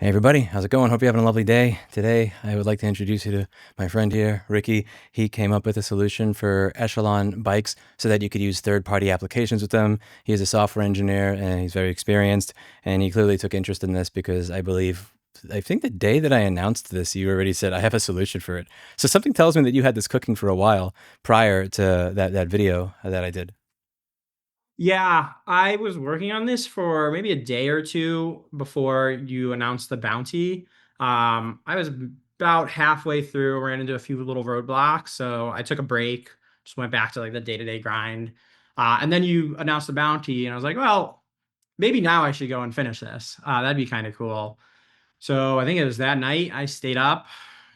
Hey everybody, how's it going? Hope you're having a lovely day. Today, I would like to introduce you to my friend here, Ricky. He came up with a solution for Echelon bikes so that you could use third-party applications with them. He is a software engineer and he's very experienced, and he clearly took interest in this because I think the day that I announced this, you already said, I have a solution for it. So something tells me that you had this cooking for a while prior to that video that I did. Yeah, I was working on this for maybe a day or two before you announced the bounty. I was about halfway through, ran into a few little roadblocks, so I took a break, just went back to like the day-to-day grind. And then you announced the bounty, and I was like, well, maybe now I should go and finish this. That'd be kind of cool. So I think it was that night I stayed up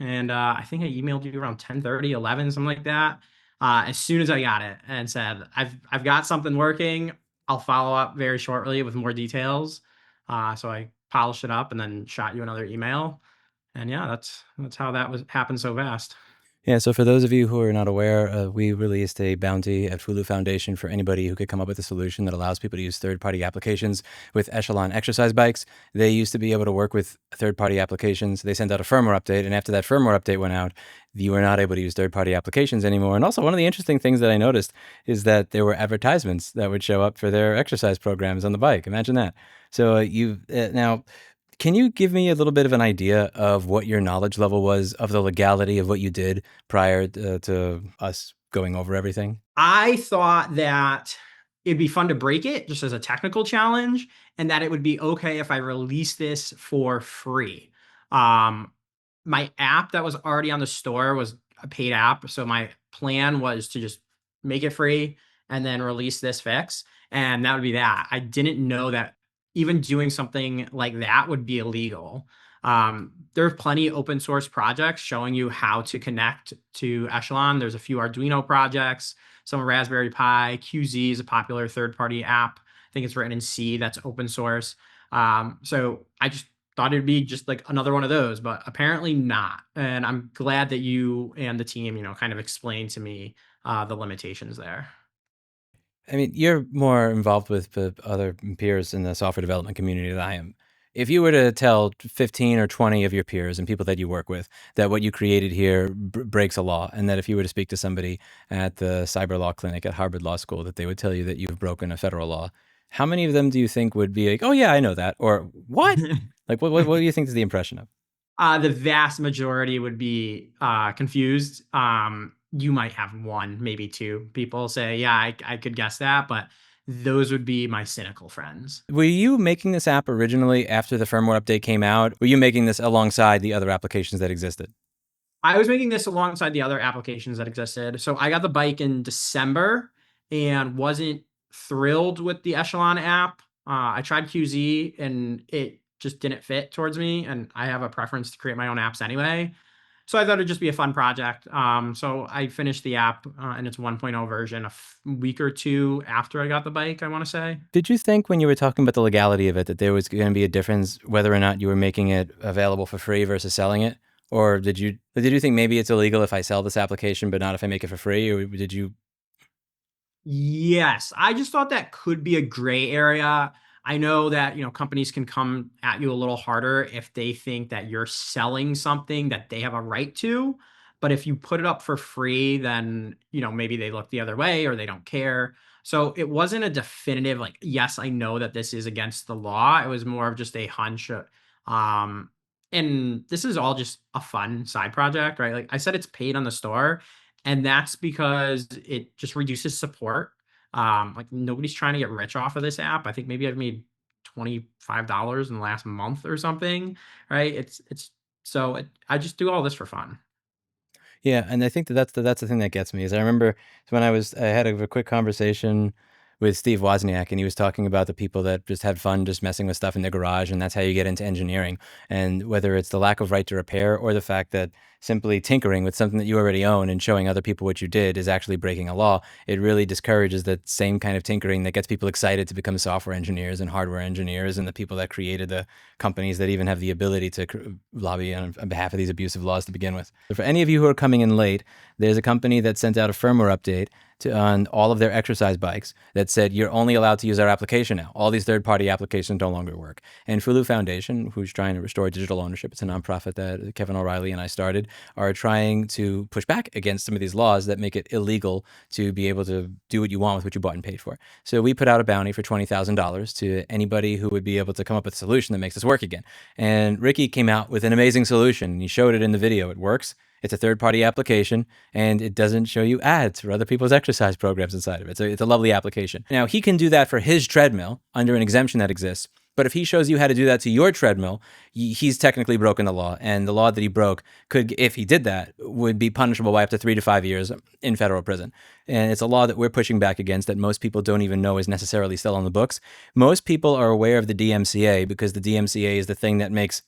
and I think I emailed you around 10:30, 11, something like that. As soon as I got it and said, I've got something working. I'll follow up very shortly with more details. So I polished it up and then shot you another email. And yeah, that's how that was happened so fast. Yeah, so for those of you who are not aware, we released a bounty at Fulu Foundation for anybody who could come up with a solution that allows people to use third-party applications with Echelon exercise bikes. They used to be able to work with third-party applications. They sent out a firmware update, and after that firmware update went out, you were not able to use third-party applications anymore. And also, one of the interesting things that I noticed is that there were advertisements that would show up for their exercise programs on the bike. Imagine that. So now can you give me a little bit of an idea of what your knowledge level was of the legality of what you did prior to us going over everything? I thought that it'd be fun to break it just as a technical challenge and that it would be okay if I release this for free. Um, my app that was already on the store was a paid app, so my plan was to just make it free and then release this fix, and that would be that. I didn't know that even doing something like that would be illegal. There are plenty of open source projects showing you how to connect to Echelon. There's a few Arduino projects, some Raspberry Pi. QZ is a popular third-party app. I think it's written in C. That's open source. So I just thought it'd be just like another one of those, but apparently not. And I'm glad that you and the team, kind of explained to me the limitations there. I mean, you're more involved with the other peers in the software development community than I am. If you were to tell 15 or 20 of your peers and people that you work with that what you created here breaks a law, and that if you were to speak to somebody at the cyber law clinic at Harvard Law School, that they would tell you that you've broken a federal law, how many of them do you think would be like, oh, yeah, I know that? Or what? Like, what do you think is the impression of? The vast majority would be confused. You might have one, maybe two people say, yeah, I could guess that, but those would be my cynical friends. Were you making this app originally after the firmware update came out? Were you making this alongside the other applications that existed? I was making this alongside the other applications that existed. So I got the bike in December and wasn't thrilled with the Echelon app. I tried QZ and it just didn't fit towards me. And I have a preference to create my own apps anyway. So I thought it'd just be a fun project. So I finished the app in its 1.0 version week or two after I got the bike, I want to say. Did you think when you were talking about the legality of it that there was going to be a difference whether or not you were making it available for free versus selling it? Or did you think maybe it's illegal if I sell this application but not if I make it for free? Or did you? Yes, I just thought that could be a gray area. I know that, companies can come at you a little harder if they think that you're selling something that they have a right to. But if you put it up for free, then, maybe they look the other way or they don't care. So it wasn't a definitive, like, yes, I know that this is against the law. It was more of just a hunch. Um, and this is all just a fun side project, right? Like I said, it's paid on the store. And that's because it just reduces support. Like nobody's trying to get rich off of this app. I think maybe I've made $25 in the last month or something, right? I just do all this for fun. Yeah, and I think that's the thing that gets me is I remember when I had a quick conversation with Steve Wozniak, and he was talking about the people that just had fun just messing with stuff in their garage, and that's how you get into engineering. And whether it's the lack of right to repair or the fact that simply tinkering with something that you already own and showing other people what you did is actually breaking a law. It really discourages that same kind of tinkering that gets people excited to become software engineers and hardware engineers and the people that created the companies that even have the ability to lobby on behalf of these abusive laws to begin with. So for any of you who are coming in late, there's a company that sent out a firmware update on all of their exercise bikes that said you're only allowed to use our application now. All these third-party applications no longer work. And Fulu Foundation, who's trying to restore digital ownership, it's a nonprofit that Kevin O'Reilly and I started, are trying to push back against some of these laws that make it illegal to be able to do what you want with what you bought and paid for. So we put out a bounty for $20,000 to anybody who would be able to come up with a solution that makes this work again. And Ricky came out with an amazing solution, and he showed it in the video. It works. It's a third-party application, and it doesn't show you ads for other people's exercise programs inside of it. So it's a lovely application. Now, he can do that for his treadmill under an exemption that exists. But if he shows you how to do that to your treadmill, he's technically broken the law. And the law that he broke could, if he did that, would be punishable by up to 3 to 5 years in federal prison. And it's a law that we're pushing back against that most people don't even know is necessarily still on the books. Most people are aware of the DMCA because the DMCA is the thing that makes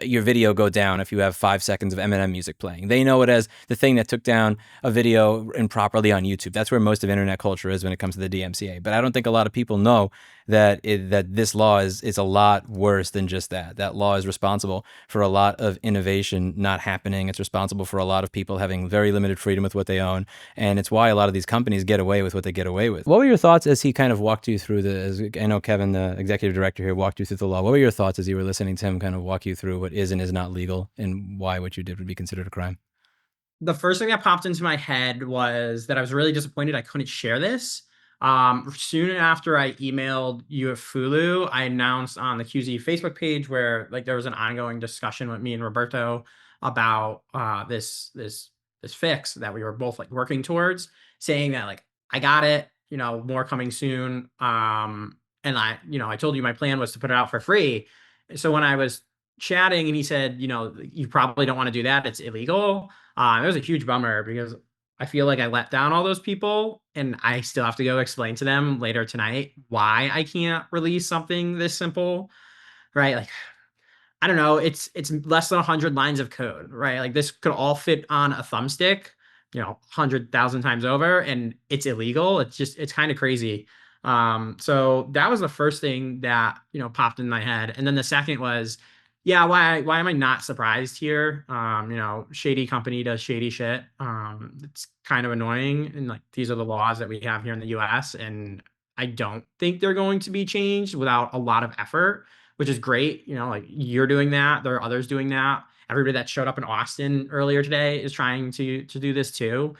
your video go down if you have 5 seconds of Eminem music playing. They know it as the thing that took down a video improperly on YouTube. That's where most of internet culture is when it comes to the DMCA. But I don't think a lot of people know that this law is a lot worse than just that. That law is responsible for a lot of innovation not happening. It's responsible for a lot of people having very limited freedom with what they own. And it's why a lot of these companies get away with what they get away with. What were your thoughts as he kind of walked you through I know Kevin, the executive director here, walked you through the law. What were your thoughts as you were listening to him kind of walk you through what is and is not legal and why what you did would be considered a crime? The first thing that popped into my head was that I was really disappointed I couldn't share this. Soon after I emailed you at Fulu, I announced on the QZ Facebook page where like there was an ongoing discussion with me and Roberto about this fix that we were both like working towards, saying that like I got it, more coming soon. And I told you my plan was to put it out for free. So when I was chatting and he said, you probably don't want to do that, it's illegal. It was a huge bummer because I feel like I let down all those people and I still have to go explain to them later tonight why I can't release something this simple, right? Like, I don't know, it's less than 100 lines of code, right? Like this could all fit on a thumbstick, 100,000 times over, and it's illegal. It's kind of crazy. So that was the first thing that, popped in my head. And then the second was, yeah, why am I not surprised here? Shady company does shady shit. It's kind of annoying. And like, these are the laws that we have here in the US. And I don't think they're going to be changed without a lot of effort, which is great. Like you're doing that. There are others doing that. Everybody that showed up in Austin earlier today is trying to do this too.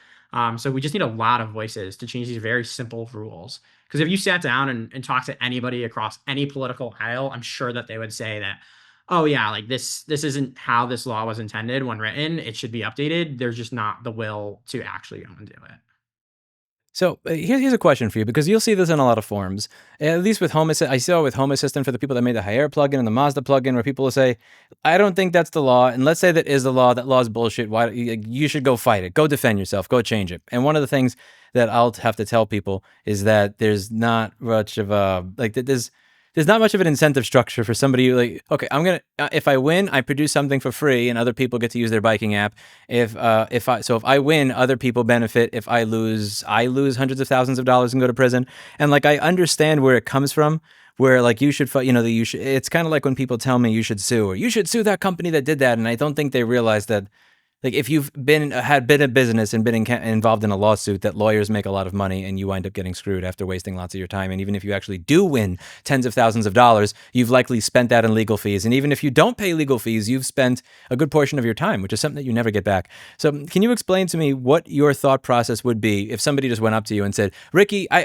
So we just need a lot of voices to change these very simple rules. Because if you sat down and talked to anybody across any political aisle, I'm sure that they would say that, oh yeah, like this isn't how this law was intended when written. It should be updated. There's just not the will to actually go and do it. So here's a question for you, because you'll see this in a lot of forums, at least with Home Assistant. I saw it with Home Assistant for the people that made the Haier plugin and the Mazda plugin, where people will say, I don't think that's the law. And let's say that is the law. That law is bullshit. Why you should go fight it. Go defend yourself. Go change it. And one of the things that I'll have to tell people is that there's not much of a, there's not much of an incentive structure for somebody like, okay, I'm going to, if I win, I produce something for free and other people get to use their biking app. If I win, other people benefit. If I lose hundreds of thousands of dollars and go to prison. And like, I understand where it comes from, where like you should fight, it's kind of like when people tell me you should sue or you should sue that company that did that. And I don't think they realize that, like, if you've been a business and been involved in a lawsuit, that lawyers make a lot of money and you wind up getting screwed after wasting lots of your time. And even if you actually do win tens of thousands of dollars, you've likely spent that in legal fees. And even if you don't pay legal fees, you've spent a good portion of your time, which is something that you never get back. So can you explain to me what your thought process would be if somebody just went up to you and said, Ricky, I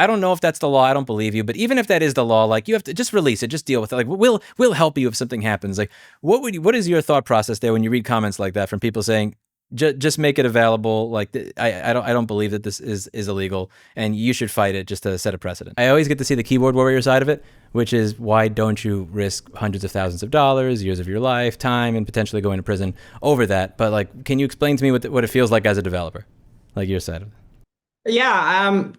don't know if that's the law. I don't believe you. But even if that is the law, like, you have to just release it, just deal with it. Like, we'll help you if something happens. Like, what is your thought process there when you read comments like that from people saying, just make it available? Like, I don't believe that this is illegal and you should fight it just to set a precedent. I always get to see the keyboard warrior side of it, which is, why don't you risk hundreds of thousands of dollars, years of your life, time, and potentially going to prison over that? But like, can you explain to me what it feels like as a developer, like your side of it? Yeah,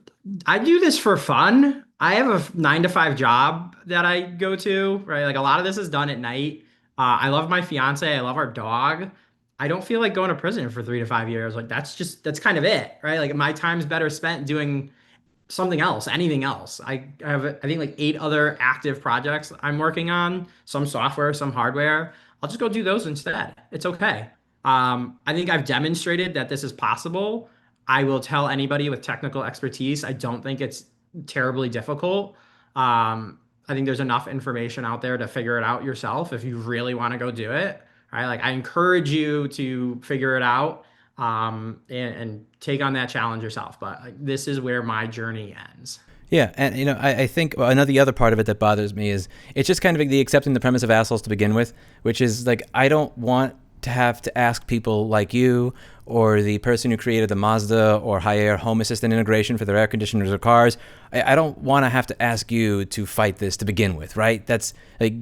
I do this for fun. I have a 9 to 5 job that I go to, right? Like a lot of this is done at night. I love my fiance. I love our dog. I don't feel like going to prison for 3 to 5 years. Like that's kind of it, right? Like my time's better spent doing something else, anything else. I have, I think, like 8 other active projects I'm working on, some software, some hardware. I'll just go do those instead. It's okay. I think I've demonstrated that this is possible. I will tell anybody with technical expertise. I don't think it's terribly difficult. I think there's enough information out there to figure it out yourself if you really want to go do it. Right? Like I encourage you to figure it out, and take on that challenge yourself. But like, this is where my journey ends. Yeah, and I think another the other part of it that bothers me is it's just kind of the accepting the premise of assholes to begin with, which is like I don't want to have to ask people like you or the person who created the Mazda or Haier home assistant integration for their air conditioners or cars. I don't want to have to ask you to fight this to begin with, right? That's like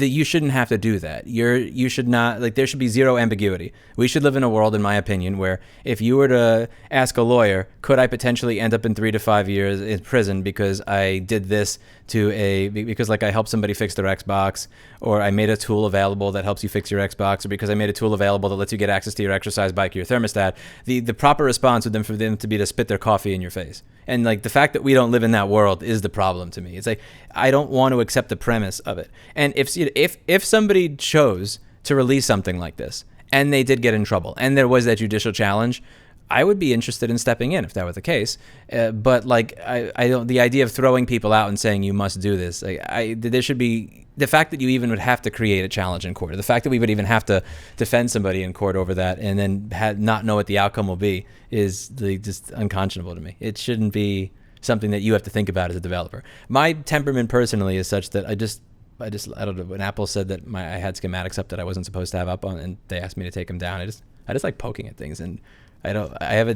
you shouldn't have to do that. You should not, like, there should be zero ambiguity. We should live in a world, in my opinion, where if you were to ask a lawyer, could I potentially end up in 3 to 5 years in prison because I did this because like I helped somebody fix their Xbox, or I made a tool available that helps you fix your Xbox, or because I made a tool available that lets you get access to your exercise bike or your thermostat, the proper response would then for them to be to spit their coffee in your face. And like the fact that we don't live in that world is the problem to me. It's like I don't want to accept the premise of it. And if somebody chose to release something like this and they did get in trouble and there was that judicial challenge, I would be interested in stepping in if that were the case. But like I don't, the idea of throwing people out and saying you must do this, there should be the fact that you even would have to create a challenge in court, or the fact that we would even have to defend somebody in court over that and then not know what the outcome will be is just unconscionable to me. It shouldn't be something that you have to think about as a developer. My temperament personally is such that I don't know, when Apple said that I had schematics up that I wasn't supposed to have up on, and they asked me to take them down, I just like poking at things, and I have a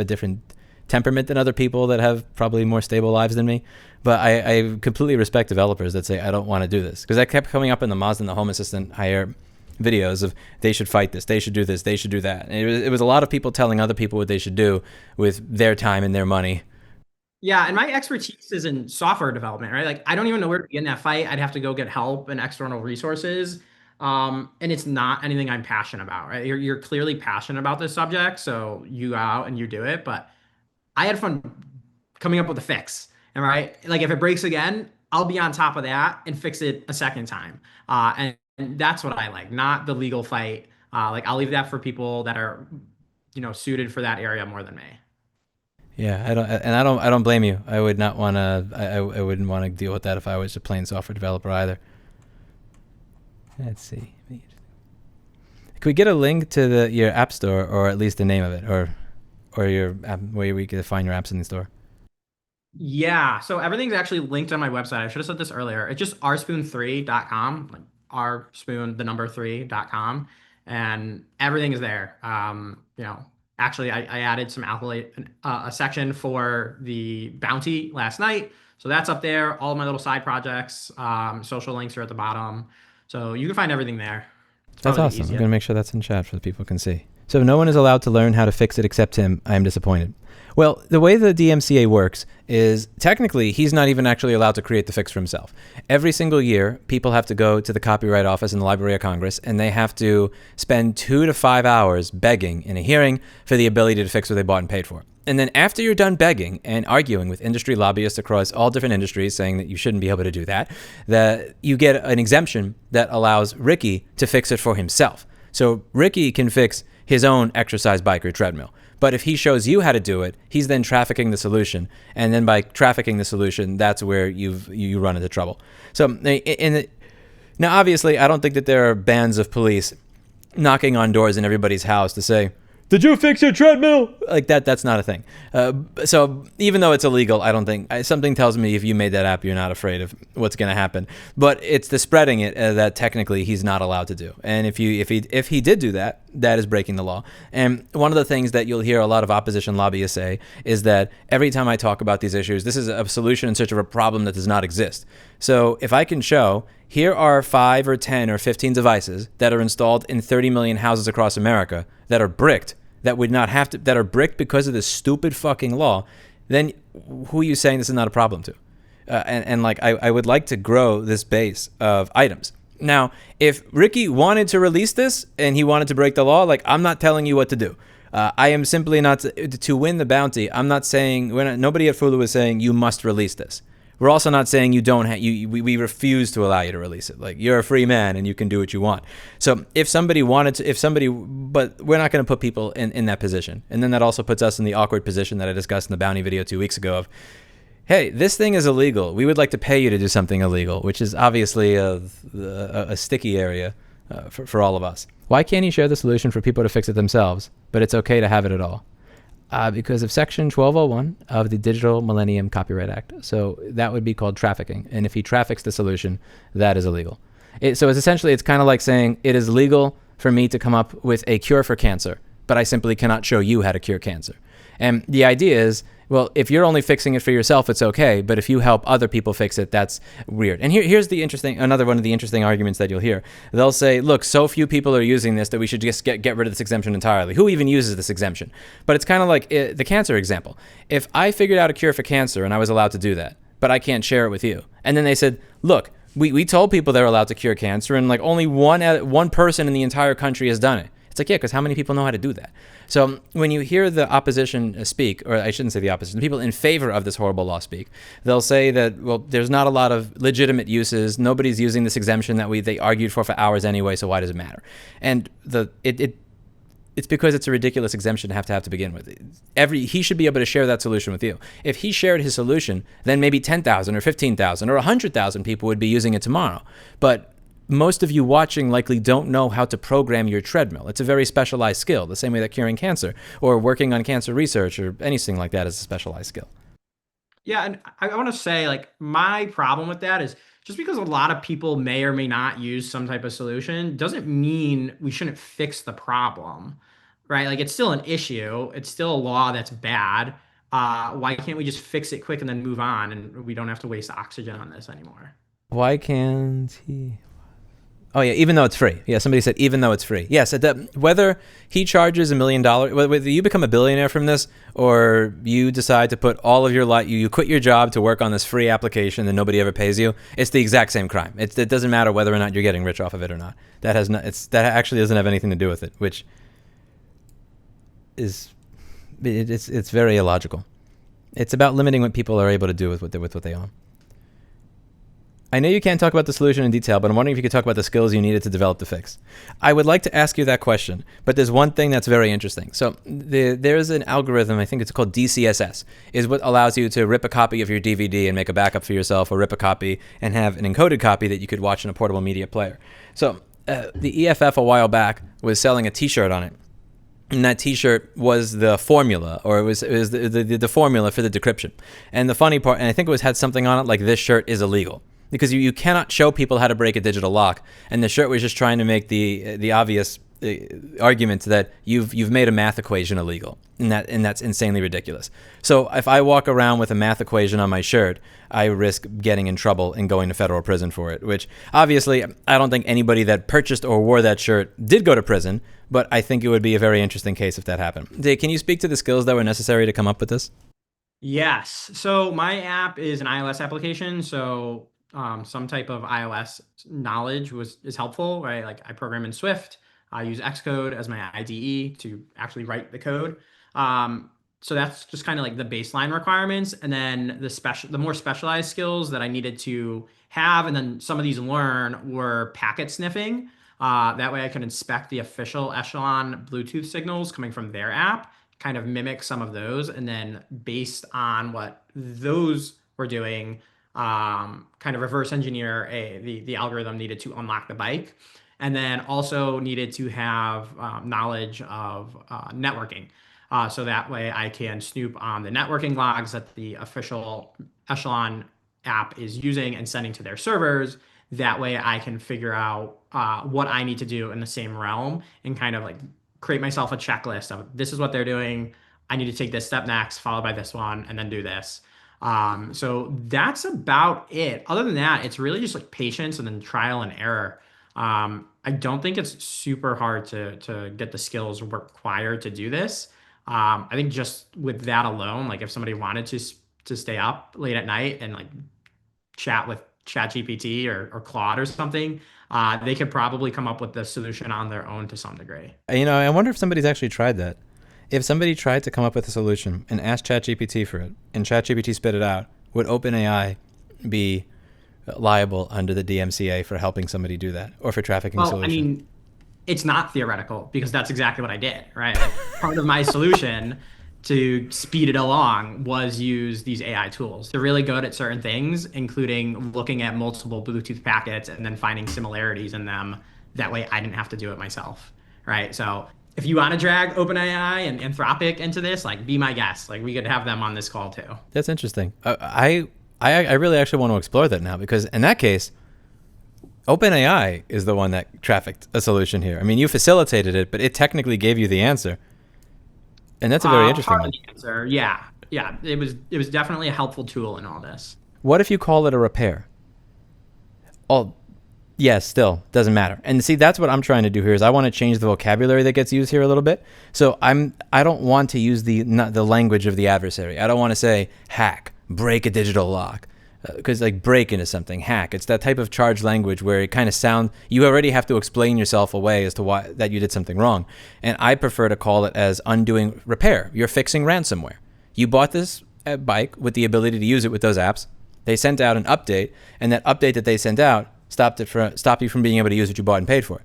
different temperament than other people that have probably more stable lives than me. But I completely respect developers that say I don't want to do this, because I kept coming up in the Mazda and the Home Assistant Haier videos of they should fight this, they should do this, they should do that. And it was a lot of people telling other people what they should do with their time and their money. Yeah, and my expertise is in software development, right? Like I don't even know where to begin that fight. I'd have to go get help and external resources. And it's not anything I'm passionate about, right? You're clearly passionate about this subject, so you go out and you do it. But I had fun coming up with a fix. And right, like if it breaks again, I'll be on top of that and fix it a second time. And that's what I like, not the legal fight. Like I'll leave that for people that are, suited for that area more than me. Yeah, I don't blame you. I would not want to. I wouldn't want to deal with that if I was a plain software developer either. Let's see. Could we get a link to your app store, or at least the name of it, or your app, where we can find your apps in the store? Yeah, so everything's actually linked on my website. I should have said this earlier. It's just rspoon3.com, like rspoon, the number 3.com, and everything is there. Actually, I added some accolade, a section for the bounty last night. So that's up there. All of my little side projects, social links are at the bottom. So you can find everything there. It's That's probably the awesome. I'm easiest. going to make sure that's in chat so that people can see. So no one is allowed to learn how to fix it except him. I am disappointed. Well, the way the DMCA works is technically he's not even actually allowed to create the fix for himself. Every single year, people have to go to the Copyright Office in the Library of Congress, and they have to spend 2 to 5 hours begging in a hearing for the ability to fix what they bought and paid for. And then after you're done begging and arguing with industry lobbyists across all different industries saying that you shouldn't be able to do that, that you get an exemption that allows Ricky to fix it for himself. So Ricky can fix his own exercise bike or treadmill. But if he shows you how to do it, he's then trafficking the solution. And then by trafficking the solution, that's where you run into trouble. So now, obviously, I don't think that there are bands of police knocking on doors in everybody's house to say, "Did you fix your treadmill?" Like that, that's not a thing. So even though it's illegal, I don't think, something tells me if you made that app, you're not afraid of what's going to happen. But it's the spreading it that technically he's not allowed to do. And if he did do that, that is breaking the law. And one of the things that you'll hear a lot of opposition lobbyists say is that every time I talk about these issues, this is a solution in search of a problem that does not exist. So if I can show, here are 5 or 10 or 15 devices that are installed in 30 million houses across America that are bricked, that would not have to, that are bricked because of this stupid fucking law, then who are you saying this is not a problem to? And like, I would like to grow this base of items. Now, if Ricky wanted to release this and he wanted to break the law, like, I'm not telling you what to do. I am simply not to win the bounty. I'm not saying nobody at Fulu is saying you must release this. We're also not saying you don't. We refuse to allow you to release it. Like, you're a free man and you can do what you want. So if somebody wanted to, but we're not going to put people in that position. And then that also puts us in the awkward position that I discussed in the bounty video 2 weeks ago of, hey, this thing is illegal. We would like to pay you to do something illegal, which is obviously a sticky area for all of us. Why can't he share the solution for people to fix it themselves, but it's okay to have it at all? Because of Section 1201 of the Digital Millennium Copyright Act. So that would be called trafficking. And if he traffics the solution, that is illegal. So it's essentially, it's kind of like saying it is legal for me to come up with a cure for cancer, but I simply cannot show you how to cure cancer. And the idea is, well, if you're only fixing it for yourself, it's okay. But if you help other people fix it, that's weird. And here's another one of the interesting arguments that you'll hear. They'll say, look, so few people are using this that we should just get rid of this exemption entirely. Who even uses this exemption? But it's kind of like the cancer example. If I figured out a cure for cancer and I was allowed to do that, but I can't share it with you. And then they said, look, we told people they're allowed to cure cancer and like only one person in the entire country has done it. It's like, yeah, because how many people know how to do that? So when you hear the opposition speak, or I shouldn't say the opposition, the people in favor of this horrible law speak, they'll say that, well, there's not a lot of legitimate uses. Nobody's using this exemption that they argued for hours anyway, so why does it matter? And it's because it's a ridiculous exemption to have to begin with. He should be able to share that solution with you. If he shared his solution, then maybe 10,000 or 15,000 or 100,000 people would be using it tomorrow. But most of you watching likely don't know how to program your treadmill. It's a very specialized skill, the same way that curing cancer or working on cancer research or anything like that is a specialized skill. Yeah, and I want to say, like, my problem with that is just because a lot of people may or may not use some type of solution doesn't mean we shouldn't fix the problem, right? Like, it's still an issue. It's still a law that's bad. Why can't we just fix it quick and then move on, and we don't have to waste oxygen on this anymore? Why can't he? Oh, yeah, even though it's free. Yeah, somebody said even though it's free. Yes, whether he charges $1 million, whether you become a billionaire from this or you decide to put all of your life, you quit your job to work on this free application that nobody ever pays you, it's the exact same crime. It doesn't matter whether or not you're getting rich off of it or not. That actually doesn't have anything to do with it, which is, it's very illogical. It's about limiting what people are able to do with what they own. I know you can't talk about the solution in detail, but I'm wondering if you could talk about the skills you needed to develop the fix. I would like to ask you that question, but there's one thing that's very interesting. So there's an algorithm, I think it's called DCSS, is what allows you to rip a copy of your DVD and make a backup for yourself, or rip a copy and have an encoded copy that you could watch in a portable media player. So the EFF a while back was selling a T-shirt on it. And that T-shirt was the formula, or it was the formula for the decryption. And the funny part, and I think it had something on it like, this shirt is illegal. Because you cannot show people how to break a digital lock, and the shirt was just trying to make the obvious argument that you've made a math equation illegal, and that's insanely ridiculous. So if I walk around with a math equation on my shirt, I risk getting in trouble and going to federal prison for it. Which obviously I don't think anybody that purchased or wore that shirt did go to prison, but I think it would be a very interesting case if that happened. Dave, can you speak to the skills that were necessary to come up with this? Yes. So my app is an iOS application. So some type of iOS knowledge is helpful, right? Like, I program in Swift. I use Xcode as my IDE to actually write the code. So that's just kind of like the baseline requirements, and then the more specialized skills that I needed to have, and then some of these learn, were packet sniffing. That way I can inspect the official Echelon Bluetooth signals coming from their app, kind of mimic some of those, and then based on what those were doing, kind of reverse engineer the algorithm needed to unlock the bike, and then also needed to have knowledge of networking. So that way I can snoop on the networking logs that the official Echelon app is using and sending to their servers. That way I can figure out what I need to do in the same realm, and kind of like create myself a checklist of, this is what they're doing. I need to take this step next, followed by this one, and then do this. So that's about it. Other than that, it's really just like patience and then trial and error. I don't think it's super hard to get the skills required to do this. I think just with that alone, like, if somebody wanted to stay up late at night and like chat with ChatGPT or Claude or something, they could probably come up with the solution on their own to some degree. I wonder if somebody's actually tried that. If somebody tried to come up with a solution and asked ChatGPT for it, and ChatGPT spit it out, would OpenAI be liable under the DMCA for helping somebody do that, or for trafficking a Well, I solution? mean, it's not theoretical because that's exactly what I did, right? Like part of my solution to speed it along was use these AI tools. They're really good at certain things, including looking at multiple Bluetooth packets and then finding similarities in them. That way I didn't have to do it myself, right? So if you want to drag OpenAI and Anthropic into this, like be my guest. Like we could have them on this call too. That's interesting. I really actually want to explore that now, because in that case, OpenAI is the one that trafficked a solution here. I mean, you facilitated it, but it technically gave you the answer, and that's a very interesting Part of one. the answer, yeah, yeah. It was definitely a helpful tool in all this. What if you call it a repair? Oh, yes, still doesn't matter. And see, that's what I'm trying to do here. Is I want to change the vocabulary that gets used here a little bit. So I don't want to use the language of the adversary. I don't want to say hack, break a digital lock, because like break into something, hack. It's that type of charged language where it kind of sound. You already have to explain yourself away as to why that you did something wrong. And I prefer to call it as undoing repair. You're fixing ransomware. You bought this bike with the ability to use it with those apps. They sent out an update, and that update that they sent out stopped you from being able to use what you bought and paid for.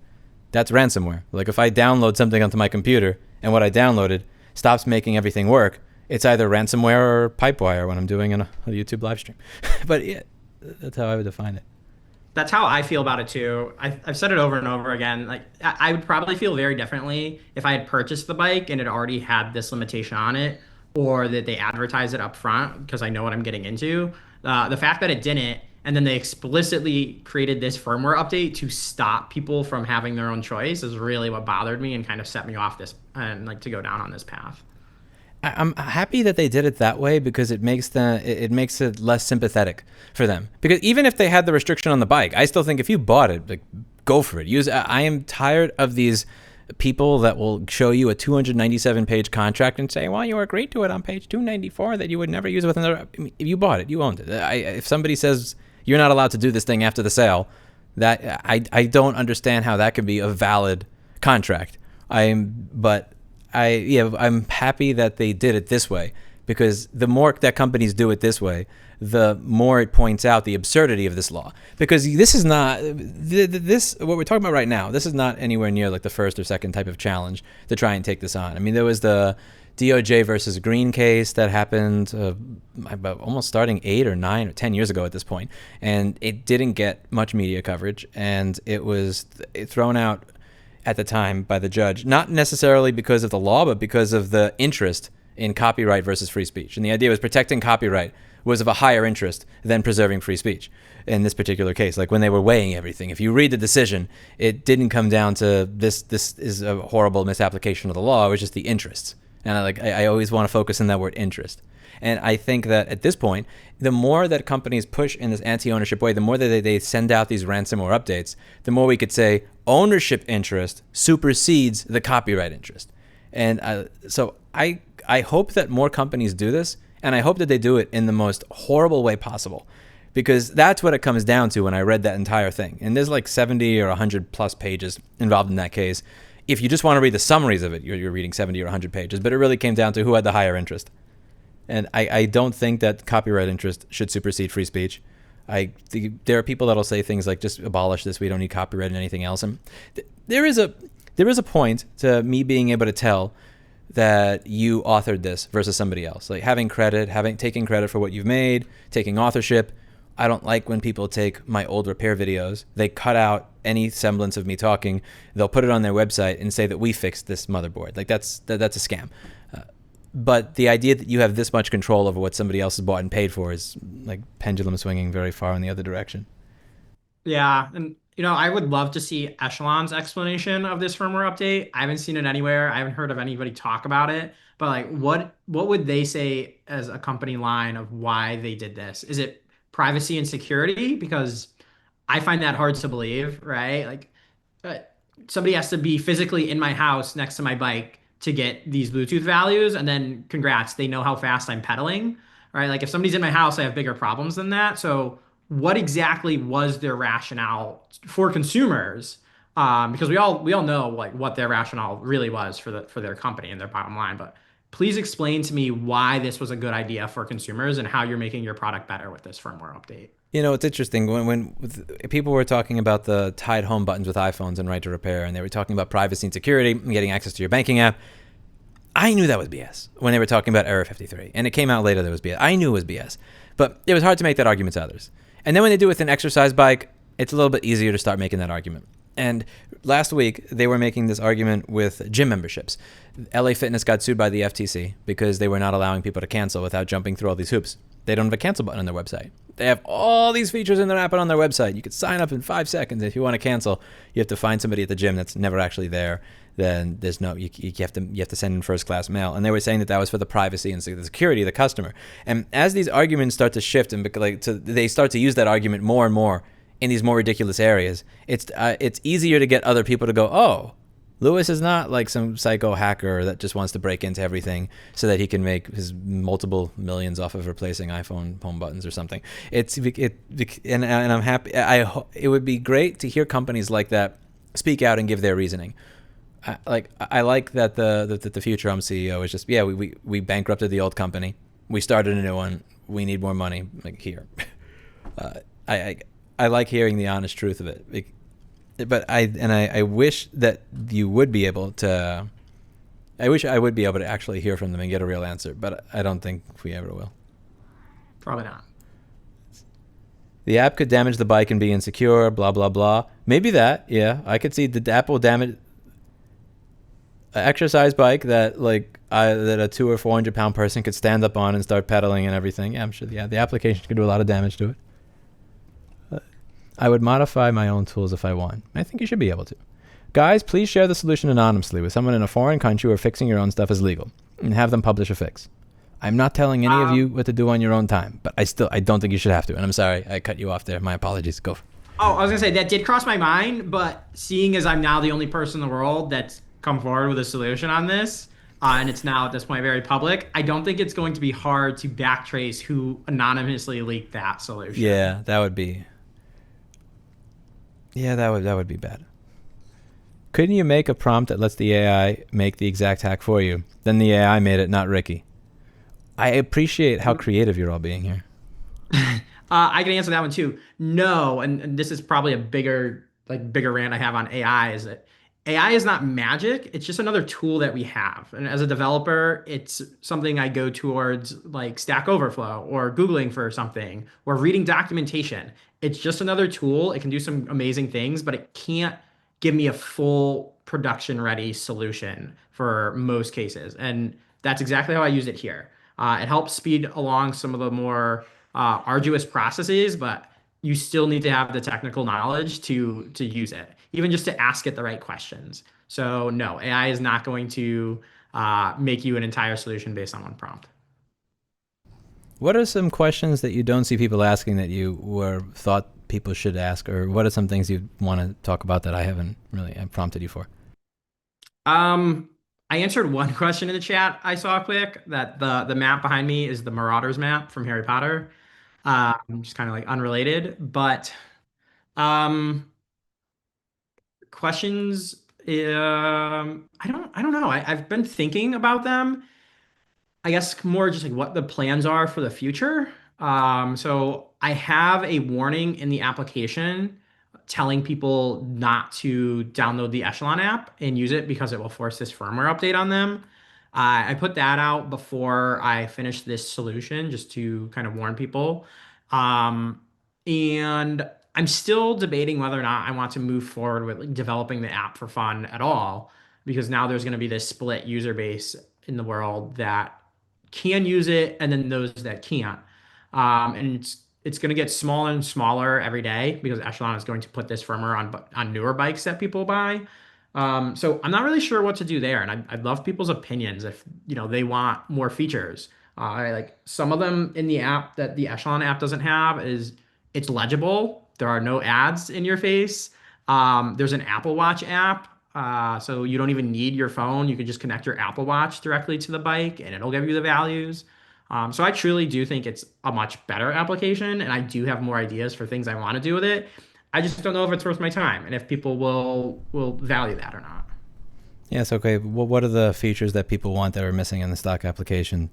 That's ransomware. Like if I download something onto my computer and what I downloaded stops making everything work, it's either ransomware or pipewire when I'm doing a YouTube live stream. But yeah, that's how I would define it. That's how I feel about it too. I've said it over and over again. Like I would probably feel very differently if I had purchased the bike and it already had this limitation on it, or that they advertise it up front because I know what I'm getting into. The fact that it didn't, and then they explicitly created this firmware update to stop people from having their own choice is really what bothered me and kind of set me off this and like to go down on this path. I'm happy that they did it that way, because it makes it less sympathetic for them. Because even if they had the restriction on the bike, I still think if you bought it, like, go for it. Use. I am tired of these people that will show you a 297-page contract and say, "Well, you agreed to it on page 294 that you would never use it with another." I mean, if you bought it, you owned it. If somebody says you're not allowed to do this thing after the sale, that I don't understand how that could be a valid contract. I'm happy that they did it this way, because the more that companies do it this way, the more it points out the absurdity of this law. Because this is not this what we're talking about right now. This is not anywhere near like the first or second type of challenge to try and take this on. I mean, there was the DOJ versus Green case that happened about almost starting 8 or 9 or 10 years ago at this point, and it didn't get much media coverage, and it was thrown out at the time by the judge, not necessarily because of the law, but because of the interest in copyright versus free speech. And the idea was protecting copyright was of a higher interest than preserving free speech in this particular case. Like when they were weighing everything, if you read the decision, it didn't come down to this is a horrible misapplication of the law. It was just the interests. And I always want to focus on that word interest. And I think that at this point, the more that companies push in this anti-ownership way, the more that they send out these ransomware updates, the more we could say ownership interest supersedes the copyright interest. And so I hope that more companies do this, and I hope that they do it in the most horrible way possible, because that's what it comes down to when I read that entire thing. And there's like 70 or 100 plus pages involved in that case. If you just want to read the summaries of it, you're reading 70 or 100 pages, but it really came down to who had the higher interest. And I don't think that copyright interest should supersede free speech. There are people that'll say things like, just abolish this, we don't need copyright and anything else. And there is a point to me being able to tell that you authored this versus somebody else. Like having credit, taking credit for what you've made, taking authorship. I don't like when people take my old repair videos, they cut out any semblance of me talking, they'll put it on their website and say that we fixed this motherboard. Like that's a scam. But the idea that you have this much control over what somebody else has bought and paid for is like pendulum swinging very far in the other direction. Yeah, and I would love to see Echelon's explanation of this firmware update. I haven't seen it anywhere. I haven't heard of anybody talk about it. But like, what would they say as a company line of why they did this? Is it privacy and security? Because I find that hard to believe, right? Like, uh, somebody has to be physically in my house next to my bike to get these Bluetooth values, and then congrats, they know how fast I'm pedaling, right? Like if somebody's in my house, I have bigger problems than that. So what exactly was their rationale for consumers? Because we all know like what their rationale really was for their company and their bottom line. But please explain to me why this was a good idea for consumers and how you're making your product better with this firmware update. You know, it's interesting when people were talking about the tied home buttons with iPhones and right to repair, and they were talking about privacy and security and getting access to your banking app. I knew that was BS when they were talking about Error 53, and it came out later that it was BS. I knew it was BS, but it was hard to make that argument to others. And then when they do it with an exercise bike, it's a little bit easier to start making that argument. And last week, they were making this argument with gym memberships. LA Fitness got sued by the FTC because they were not allowing people to cancel without jumping through all these hoops. They don't have a cancel button on their website. They have all these features in their app and on their website. You could sign up in 5 seconds. If you want to cancel, you have to find somebody at the gym that's never actually there. Then there's no you have to send in first class mail. And they were saying that was for the privacy and the security of the customer. And as these arguments start to shift and they start to use that argument more and more in these more ridiculous areas, it's easier to get other people to go, oh, Lewis is not like some psycho hacker that just wants to break into everything so that he can make his multiple millions off of replacing iPhone home buttons or something. And I'm happy. It would be great to hear companies like that speak out and give their reasoning. I like that the future home CEO is just, we bankrupted the old company, we started a new one, we need more money, like here. I like hearing the honest truth of it. But I wish that you would be able to. I wish I would be able to actually hear from them and get a real answer, but I don't think we ever will. Probably not. The app could damage the bike and be insecure. Blah blah blah. Maybe that. Yeah, I could see the app will damage an exercise bike that that a 200 or 400 pound person could stand up on and start pedaling and everything. Yeah, I'm sure. Yeah, the application could do a lot of damage to it. I would modify my own tools if I want. I think you should be able to. Guys, please share the solution anonymously with someone in a foreign country where fixing your own stuff is legal, and have them publish a fix. I'm not telling any of you what to do on your own time, but I don't think you should have to. And I'm sorry, I cut you off there. My apologies. Go. Oh, I was gonna say that did cross my mind, but seeing as I'm now the only person in the world that's come forward with a solution on this, and it's now at this point very public, I don't think it's going to be hard to backtrace who anonymously leaked that solution. Yeah, that would be. Yeah, that would be bad. Couldn't you make a prompt that lets the AI make the exact hack for you? Then the AI made it, not Ricky. I appreciate how creative you're all being here. I can answer that one too. No, and this is probably a bigger rant I have on AI is that AI is not magic. It's just another tool that we have. And as a developer, it's something I go towards like Stack Overflow or Googling for something or reading documentation. It's just another tool. It can do some amazing things, but it can't give me a full production ready solution for most cases. And that's exactly how I use it here. It helps speed along some of the more arduous processes, but you still need to have the technical knowledge to use it, even just to ask it the right questions. So no, AI is not going to make you an entire solution based on one prompt. What are some questions that you don't see people asking that you were thought people should ask, or what are some things you want to talk about that I haven't really prompted you for? I answered one question in the chat I saw quick that the map behind me is the Marauders map from Harry Potter. Just kind of like unrelated, but um, questions. I don't know. I've been thinking about them. I guess more just like what the plans are for the future. So I have a warning in the application telling people not to download the Echelon app and use it because it will force this firmware update on them. I put that out before I finished this solution just to kind of warn people. Um, and I'm still debating whether or not I want to move forward with like, developing the app for fun at all, because now there's going to be this split user base in the world that can use it and then those that can't. And it's going to get smaller and smaller every day because Echelon is going to put this firmware on newer bikes that people buy. So I'm not really sure what to do there, and I'd love people's opinions if they want more features. Like some of them in the app that the Echelon app doesn't have is it's legible. There are no ads in your face. There's an Apple Watch app, so you don't even need your phone. You can just connect your Apple Watch directly to the bike, and it'll give you the values. So I truly do think it's a much better application, and I do have more ideas for things I want to do with it. I just don't know if it's worth my time and if people will value that or not. Yes, okay. Well, what are the features that people want that are missing in the stock application?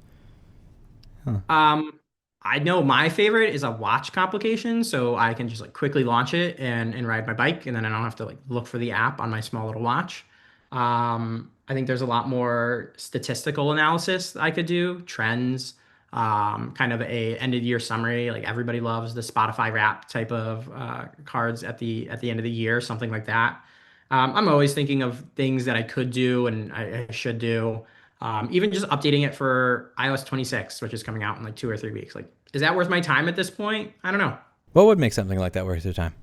Huh. Um, I know my favorite is a watch complication, so I can just like quickly launch it and ride my bike, and then I don't have to like look for the app on my small little watch. I think there's a lot more statistical analysis I could do, trends, kind of a end of year summary. Like everybody loves the Spotify Wrap type of cards at the end of the year, something like that. I'm always thinking of things that I could do and I should do. Even just updating it for iOS 26, which is coming out in like 2 or 3 weeks. Like, is that worth my time at this point? I don't know. What would make something like that worth your time?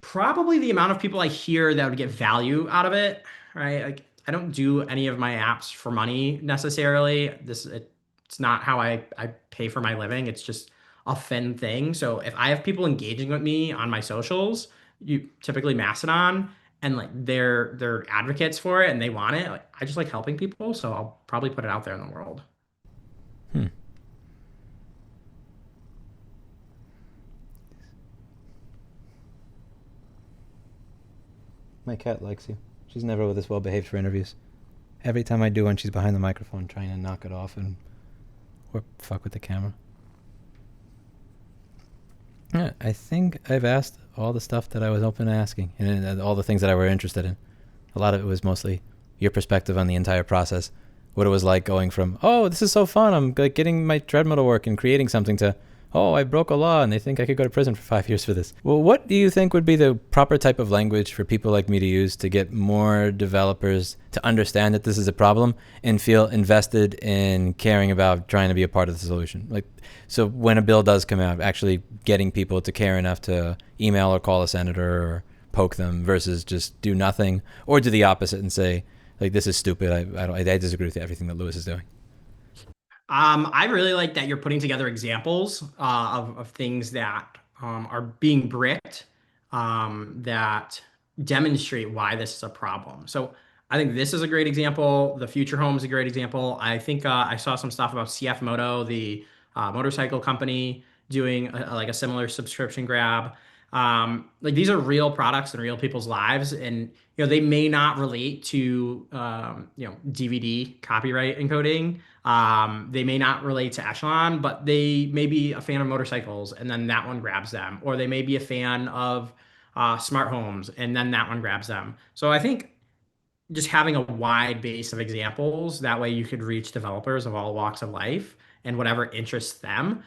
Probably the amount of people I hear that would get value out of it, right? Like, I don't do any of my apps for money necessarily. It's not how I pay for my living. It's just a fun thing. So if I have people engaging with me on my socials, you typically Mastodon, and like they're advocates for it and they want it, like I just like helping people, so I'll probably put it out there in the world. Hmm. My cat likes you. She's never this well behaved for interviews. Every time I do one, she's behind the microphone trying to knock it off and or fuck with the camera. Yeah, I think I've asked all the stuff that I was open to asking, and all the things that I were interested in. A lot of it was mostly your perspective on the entire process, what it was like going from, oh, this is so fun, I'm like getting my treadmill to work and creating something, to, oh, I broke a law and they think I could go to prison for 5 years for this. Well, what do you think would be the proper type of language for people like me to use to get more developers to understand that this is a problem and feel invested in caring about trying to be a part of the solution? Like, so when a bill does come out, actually getting people to care enough to email or call a senator or poke them versus just do nothing or do the opposite and say, like, this is stupid. I disagree with everything that Lewis is doing. I really like that you're putting together examples of things that are being bricked that demonstrate why this is a problem. So I think this is a great example. The Future Home is a great example. I think I saw some stuff about CF Moto, the motorcycle company, doing like a similar subscription grab. Like these are real products in real people's lives, and they may not relate to DVD copyright encoding. They may not relate to Echelon, but they may be a fan of motorcycles, and then that one grabs them. Or they may be a fan of smart homes, and then that one grabs them. So I think just having a wide base of examples, that way you could reach developers of all walks of life and whatever interests them.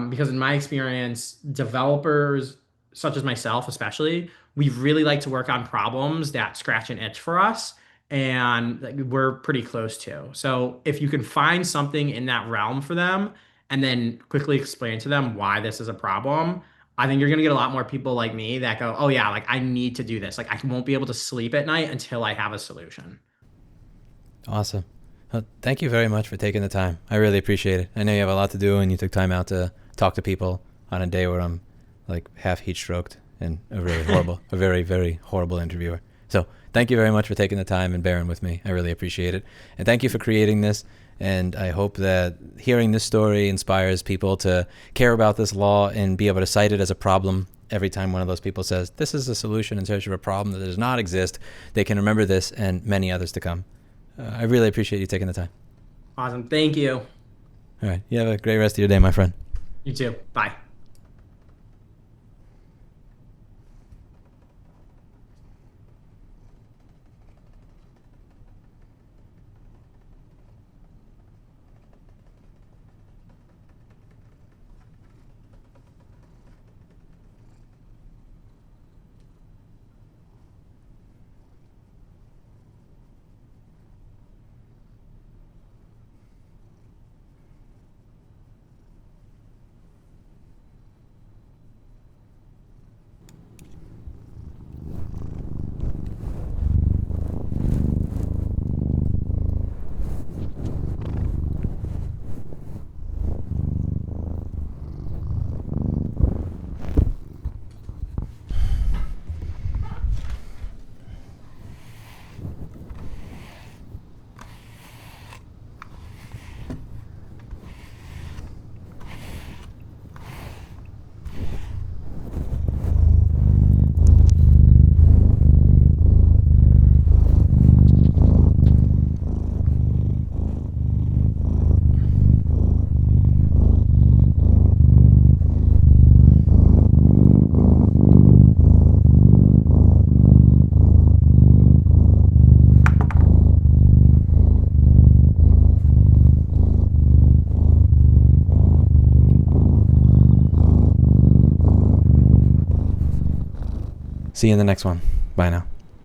Because in my experience, developers such as myself, especially, we really like to work on problems that scratch an itch for us and like, we're pretty close to. So if you can find something in that realm for them and then quickly explain to them why this is a problem, I think you're gonna get a lot more people like me that go, oh yeah, like I need to do this. Like I won't be able to sleep at night until I have a solution. Awesome. Well, thank you very much for taking the time. I really appreciate it. I know you have a lot to do and you took time out to talk to people on a day where I'm like half heat stroked and a really horrible, a very, very horrible interviewer. So thank you very much for taking the time and bearing with me. I really appreciate it. And thank you for creating this. And I hope that hearing this story inspires people to care about this law and be able to cite it as a problem every time one of those people says, this is a solution in search of a problem that does not exist. They can remember this and many others to come. I really appreciate you taking the time. Awesome. Thank you. All right. You have a great rest of your day, my friend. You too. Bye. See you in the next one. Bye now.